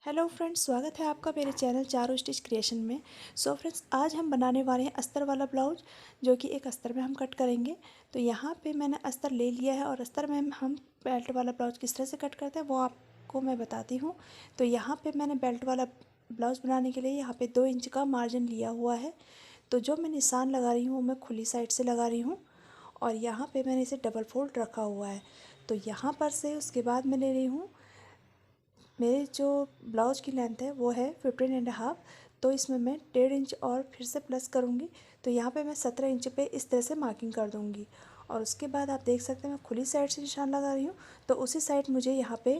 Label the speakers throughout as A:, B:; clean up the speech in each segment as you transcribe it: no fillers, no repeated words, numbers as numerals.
A: Hello friends, स्वागत है आपका मेरे चैनल चारों स्टिच क्रिएशन में। सो फ्रेंड्स, आज हम बनाने वाले हैं अस्तर वाला ब्लाउज, जो कि एक अस्तर में हम कट करेंगे। तो यहाँ पे मैंने अस्तर ले लिया है और अस्तर में हम बेल्ट वाला ब्लाउज किस तरह से कट करते हैं वो आपको मैं बताती हूँ। तो यहाँ पे मैंने बेल्ट वाला ब्लाउज बनाने के लिए यहाँ पे 2 इंच का मार्जिन लिया हुआ है। तो जो मैं निशान लगा रही हूँ वो मैं खुली साइड से लगा रही हूँ और यहाँ पर मैंने इसे डबल फोल्ड रखा हुआ है। तो यहाँ पर से उसके बाद मैं ले रही हूँ, मेरे जो ब्लाउज की लेंथ है वो है 15.5। तो इसमें मैं 1.5 इंच और फिर से प्लस करूँगी। तो यहाँ पे मैं 17 इंच पे इस तरह से मार्किंग कर दूँगी और उसके बाद आप देख सकते हैं मैं खुली साइड से निशान लगा रही हूँ। तो उसी साइड मुझे यहाँ पे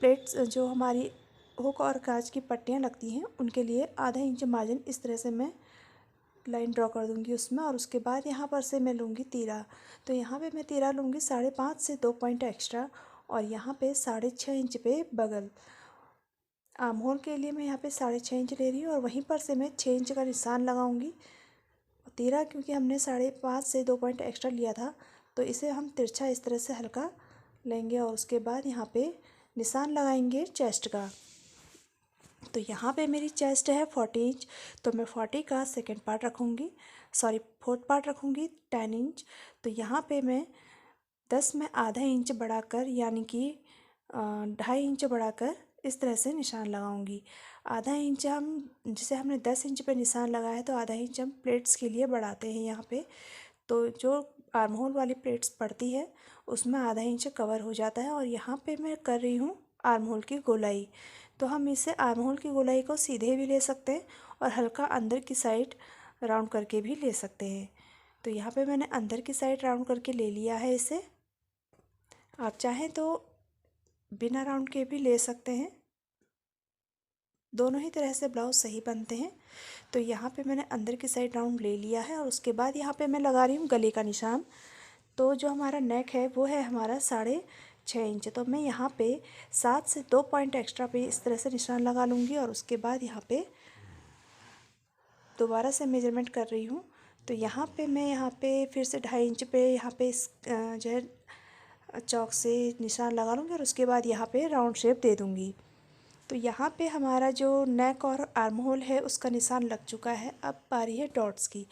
A: प्लेट्स जो हमारी हुक और कांच की पट्टियाँ लगती हैं उनके लिए आधा इंच मार्जिन इस तरह से मैं लाइन ड्रॉ कर दूँगी उसमें। और उसके बाद यहाँ पर से मैं लूँगी तीरा। तो यहाँ पे मैं तीरा लूँगी 5.5 से 2 पॉइंट एक्स्ट्रा और यहाँ पे 6.5 इंच पे बगल। आर्म होल के लिए मैं यहाँ पे 6.5 इंच ले रही हूँ और वहीं पर से मैं 6 इंच का निशान लगाऊंगी। तीरा क्योंकि हमने 5.5 से 2 पॉइंट एक्स्ट्रा लिया था तो इसे हम तिरछा इस तरह से हल्का लेंगे और उसके बाद यहाँ पे निशान लगाएंगे चेस्ट का। तो यहाँ पे मेरी चेस्ट है 40 इंच, तो मैं 40 का सेकेंड पार्ट रखूँगी, सॉरी फोर्थ पार्ट रखूँगी 10 इंच। तो यहाँ पे मैं 10 में आधा इंच बढ़ाकर यानी कि 2.5 इंच बढ़ाकर इस तरह से निशान लगाऊंगी। आधा इंच हम, जैसे हमने 10 इंच पे निशान लगाया है तो आधा इंच हम प्लेट्स के लिए बढ़ाते हैं यहाँ पे। तो जो आर्म होल वाली प्लेट्स पड़ती है उसमें आधा इंच कवर हो जाता है और यहाँ पे मैं कर रही हूँ आर्म होल की गोलाई। तो हम इसे आर्म होल की गोलाई को सीधे भी ले सकते हैं और हल्का अंदर की साइड राउंड करके भी ले सकते हैं। तो यहाँ पे मैंने अंदर की साइड राउंड करके ले लिया है इसे। आप चाहें तो बिना राउंड के भी ले सकते हैं, दोनों ही तरह से ब्लाउज सही बनते हैं। तो यहाँ पे मैंने अंदर की साइड राउंड ले लिया है और उसके बाद यहाँ पे मैं लगा रही हूँ गले का निशान। तो जो हमारा नेक है वो है हमारा 6.5 इंच। तो मैं यहाँ पे 7 से 2 पॉइंट एक्स्ट्रा पे इस तरह से निशान लगा लूँगी और उसके बाद यहाँ पे दोबारा से मेजरमेंट कर रही हूँ। तो यहाँ पे मैं यहाँ पे फिर से 2.5 इंच पे यहाँ पे इस जो है चौक से निशान लगा लूँगी और उसके बाद यहाँ पे राउंड शेप दे दूँगी। तो यहाँ पे हमारा जो नेक और आर्म होल है उसका निशान लग चुका है। अब बारी है डॉट्स की।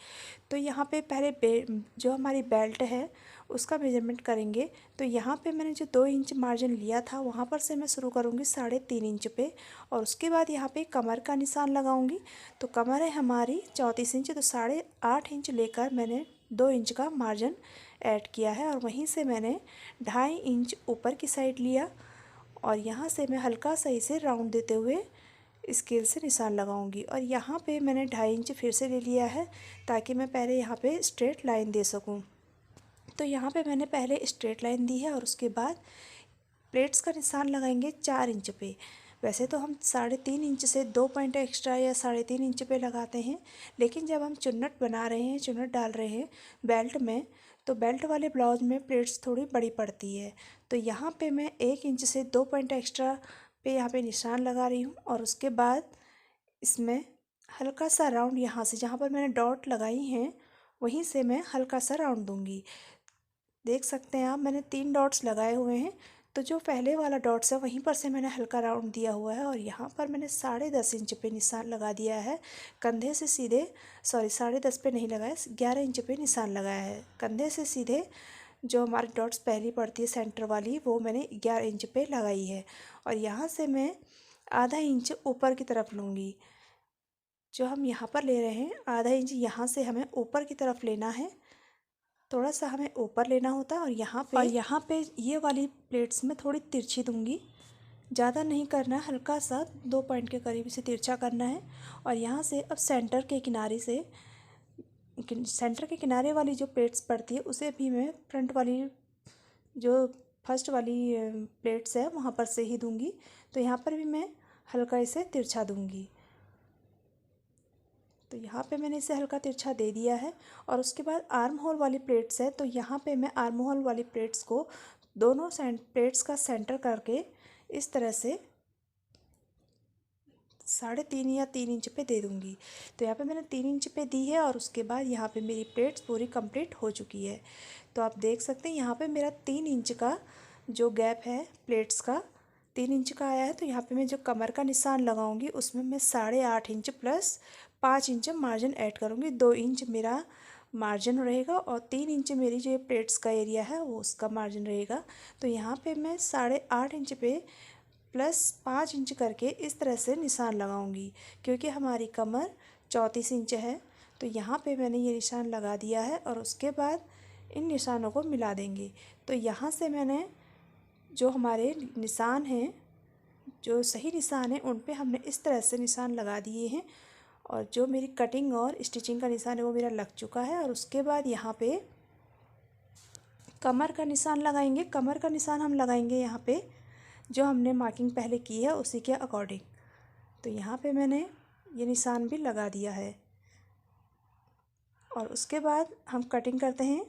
A: तो यहाँ पे पहले जो हमारी बेल्ट है उसका मेजरमेंट करेंगे। तो यहाँ पे मैंने जो 2 इंच मार्जिन लिया था वहाँ पर से मैं शुरू करूँगी 3.5 इंच पे और उसके बाद यहाँ पे कमर का निशान लगाऊँगी। तो कमर है हमारी 34 इंच, तो 8.5 इंच लेकर मैंने 2 इंच का मार्जिन ऐड किया है और वहीं से मैंने 2.5 इंच ऊपर की साइड लिया और यहाँ से मैं हल्का सा इसे राउंड देते हुए स्केल से निशान लगाऊंगी। और यहाँ पे मैंने 2.5 इंच फिर से ले लिया है ताकि मैं पहले यहाँ पे स्ट्रेट लाइन दे सकूँ। तो यहाँ पे मैंने पहले स्ट्रेट लाइन दी है और उसके बाद प्लेट्स का निशान लगाएंगे 4 इंच पे। वैसे तो हम 3.5 इंच से 2 पॉइंट एक्स्ट्रा या 3.5 इंच पे लगाते हैं, लेकिन जब हम चुन्नट बना रहे हैं, चुन्नट डाल रहे हैं बेल्ट में, तो बेल्ट वाले ब्लाउज में प्लेट्स थोड़ी बड़ी पड़ती है। तो यहाँ पे मैं 1 इंच से 2 पॉइंट एक्स्ट्रा पे यहाँ पे निशान लगा रही हूँ और उसके बाद इसमें हल्का सा राउंड यहाँ से जहाँ पर मैंने डॉट लगाई हैं वहीं से मैं हल्का सा राउंड दूँगी। देख सकते हैं आप, मैंने 3 डॉट्स लगाए हुए हैं। तो जो पहले वाला डॉट्स है वहीं पर से मैंने हल्का राउंड दिया हुआ है और यहाँ पर मैंने 10.5 इंच पे निशान लगा दिया है। कंधे से सीधे, सॉरी 10.5 पे नहीं लगाया, 11 इंच पे निशान लगाया है। कंधे से सीधे जो हमारी डॉट्स पहली पड़ती है सेंटर वाली वो मैंने 11 इंच पे लगाई है और यहाँ से मैं आधा इंच ऊपर की तरफ लूँगी। जो हम यहाँ पर ले रहे हैं आधा इंच यहाँ से हमें ऊपर की तरफ लेना है, थोड़ा सा हमें ऊपर लेना होता है। और यहाँ पे ये वाली प्लेट्स में थोड़ी तिरछी दूंगी, ज़्यादा नहीं करना है, हल्का सा 2 पॉइंट के करीब इसे तिरछा करना है। और यहाँ से अब सेंटर के किनारे वाली जो प्लेट्स पड़ती है उसे भी मैं फ्रंट वाली जो फर्स्ट वाली प्लेट्स है वहाँ पर से ही दूंगी। तो यहाँ पर भी मैं हल्का इसे तिरछा दूंगी। तो यहाँ पे मैंने इसे हल्का तिरछा दे दिया है और उसके बाद आर्म होल वाली प्लेट्स है। तो यहाँ पे मैं आर्म होल वाली प्लेट्स को दोनों प्लेट्स का सेंटर करके इस तरह से 3.5 या 3 इंच पे दे दूँगी। तो यहाँ पे मैंने 3 इंच पे दी है और उसके बाद यहाँ पे मेरी प्लेट्स पूरी कंप्लीट हो चुकी है। तो आप देख सकते हैं यहाँ पे मेरा 3 इंच का जो गैप है प्लेट्स का 3 इंच का आया है। तो यहाँ पे मैं जो कमर का निशान लगाऊंगी उसमें मैं 8.5 inch plus 5 inch margin add करूँगी। 2 इंच मेरा मार्जिन रहेगा और 3 इंच मेरी जो प्लेट्स का एरिया है वो उसका मार्जिन रहेगा। तो यहाँ पे मैं 8.5 इंच पे प्लस 5 इंच करके इस तरह से निशान लगाऊंगी, क्योंकि हमारी कमर 34 इंच है। तो यहाँ पे मैंने ये निशान लगा दिया है और उसके बाद इन निशानों को मिला देंगे। तो यहाँ से मैंने जो हमारे निशान हैं, जो सही निशान हैं, उन पे हमने इस तरह से निशान लगा दिए हैं और जो मेरी कटिंग और स्टिचिंग का निशान है वो मेरा लग चुका है। और उसके बाद यहाँ पे कमर का निशान लगाएंगे। कमर का निशान हम लगाएंगे यहाँ पे जो हमने मार्किंग पहले की है उसी के अकॉर्डिंग। तो यहाँ पे मैंने ये निशान भी लगा दिया है और उसके बाद हम कटिंग करते हैं।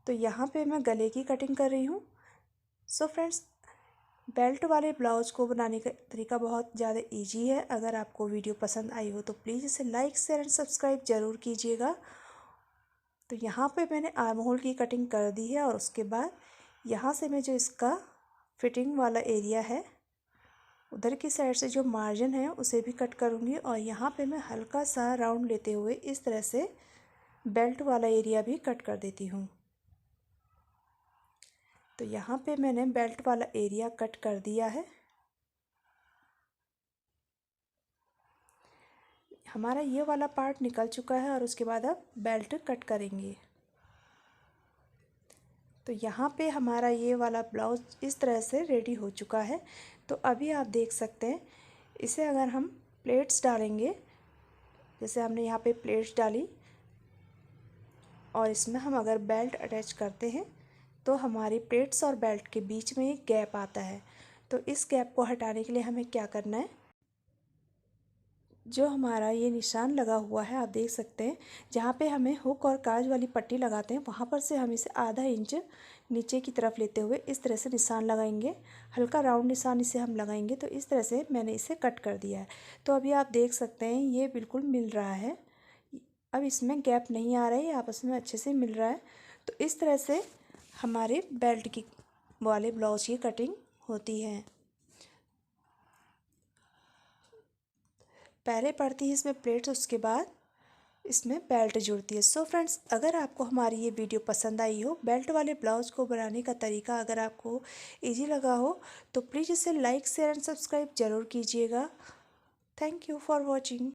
A: तो यहाँ पे मैं गले की कटिंग कर रही हूँ। सो फ्रेंड्स, बेल्ट वाले ब्लाउज़ को बनाने का तरीका बहुत ज़्यादा इजी है। अगर आपको वीडियो पसंद आई हो तो प्लीज़ इसे लाइक शेयर एंड सब्सक्राइब ज़रूर कीजिएगा। तो यहाँ पे मैंने आर्म होल की कटिंग कर दी है और उसके बाद यहाँ से मैं जो इसका फिटिंग वाला एरिया है उधर की साइड से जो मार्जिन है उसे भी कट करूँगी और यहाँ पे मैं हल्का सा राउंड लेते हुए इस तरह से बेल्ट वाला एरिया भी कट कर देती हूँ। तो यहाँ पे मैंने बेल्ट वाला एरिया कट कर दिया है। हमारा ये वाला पार्ट निकल चुका है और उसके बाद अब बेल्ट कट करेंगे। तो यहाँ पे हमारा ये वाला ब्लाउज़ इस तरह से रेडी हो चुका है। तो अभी आप देख सकते हैं, इसे अगर हम प्लेट्स डालेंगे, जैसे हमने यहाँ पे प्लेट्स डाली और इसमें हम अगर बेल्ट अटैच करते हैं तो हमारी प्लेट्स और बेल्ट के बीच में एक गैप आता है। तो इस गैप को हटाने के लिए हमें क्या करना है, जो हमारा ये निशान लगा हुआ है आप देख सकते हैं, जहाँ पे हमें हुक और काज वाली पट्टी लगाते हैं वहाँ पर से हम इसे आधा इंच नीचे की तरफ लेते हुए इस तरह से निशान लगाएंगे। हल्का राउंड निशान इसे हम लगाएंगे। तो इस तरह से मैंने इसे कट कर दिया है। तो अभी आप देख सकते हैं ये बिल्कुल मिल रहा है। अब इसमें गैप नहीं आ रहा है, आपस में अच्छे से मिल रहा है। तो इस तरह से हमारे बेल्ट की वाले ब्लाउज की कटिंग होती है। पहले पड़ती है इसमें प्लेट्स, उसके बाद इसमें बेल्ट जुड़ती है। सो फ्रेंड्स, अगर आपको हमारी ये वीडियो पसंद आई हो, बेल्ट वाले ब्लाउज़ को बनाने का तरीका अगर आपको इजी लगा हो तो प्लीज़ इसे लाइक शेयर एंड सब्सक्राइब ज़रूर कीजिएगा। Thank you for watching.